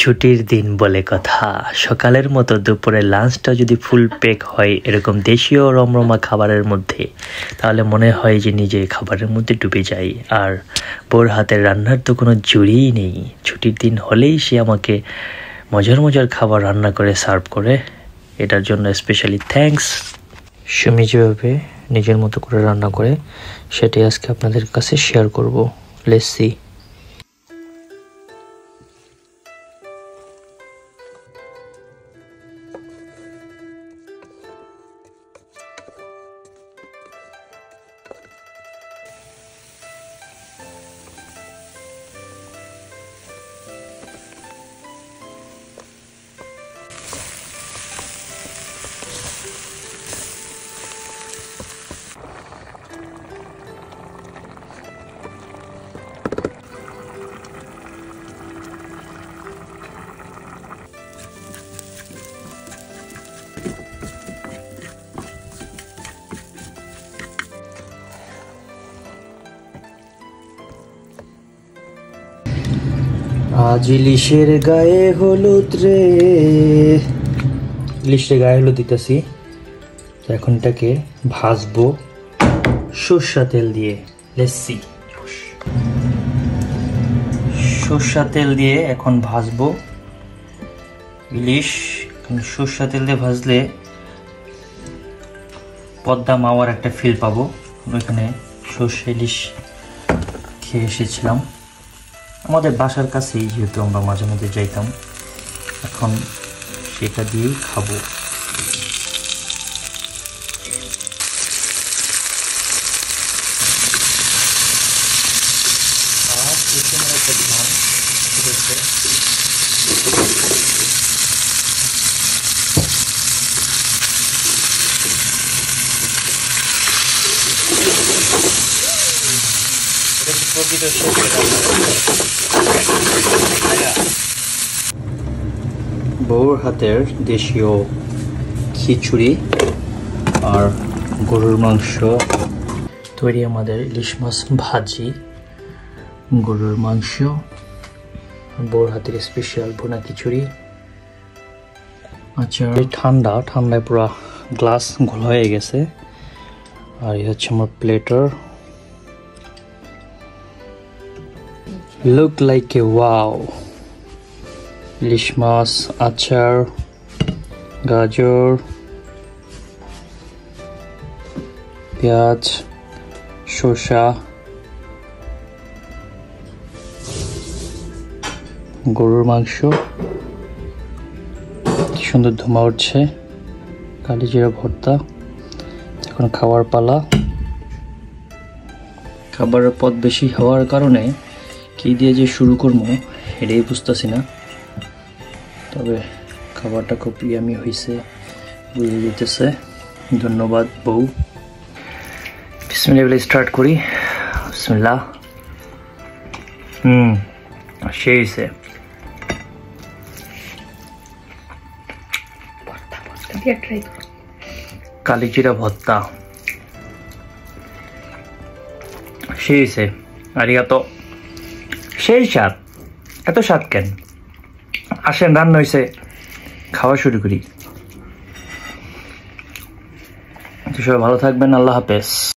ছুটির দিন বলে কথা, সকালের মতো দুপুরে লাঞ্চটা যদি ফুল পেক হয় এরকম দেশীয় রমরমা খাবারের মধ্যে, তাহলে মনে হয় যে নিজে খাবারের মধ্যে ডুবে যাই। আর বোর হাতের রান্নার তো কোনো জুড়িই নেই। ছুটির দিন হলেই সে আমাকে মজার মজার খাবার রান্না করে সার্ভ করে। এটার জন্য স্পেশালি থ্যাঙ্কস। সুমি যেভাবে নিজের মতো করে রান্না করে সেটাই আজকে আপনাদের কাছে শেয়ার করব। Let's see. আজ ইলিশের গায়ে হলুদ রে, ইলিশের গায়ে হলুদ দিতেছি। তো এখন এটাকে ভাজবো সরষা তেল দিয়ে। Let's see. সরষা তেল দিয়ে এখন ভাজবো ইলিশ। সরষা তেল দিয়ে ভাজলে পদ্মা মাওয়ার একটা ফিল পাবো। ওইখানে সরষে ইলিশ খেয়ে এসেছিলাম আমাদের বাসার কাছেই, যেহেতু আমরা মাঝে মাঝে যাইতাম। এখন সেটা দিয়েই খাবো। বউর হাতের দেশীয় খিচুড়ি আর গরুর মাংস তৈরি। আমাদের ইলিশ মাছ ভাজি, গরুর মাংস, বউর হাতের স্পেশাল ভুনা খিচুড়ি। আচ্ছা, ঠান্ডায় পুরো গ্লাস ঘোল হয়ে গেছে। আর এই হচ্ছে আমার platter. Look like a wow. ইলিশ মাছ, আচার, গাজর, পেঁয়াজ, শসা, গরুর মাংস। কি সুন্দর ধোঁয়া উঠছে। কালিজিরা ভর্তা। এখন খাওয়ার পালা। খাবারের পদ বেশি হওয়ার কারণে কি দিয়ে যে শুরু করবো এটাই বুঝতেছি না। তবে খাবারটা খুব ইয়ামি হয়েছে, বুঝে যেতেছে। ধন্যবাদ বউ। বিসমিল্লাহ বলে স্টার্ট করি। বিসমিল্লাহ। সেই হয়েছে। কালিজিরা ভর্তা সেই হয়েছে। আরিগাতো। সেই স্বাদ। এত স্বাদ কেন? আসেন, রান্না হয়েছে, খাওয়া শুরু করি। সবাই ভালো থাকবেন। আল্লাহ হাফেজ।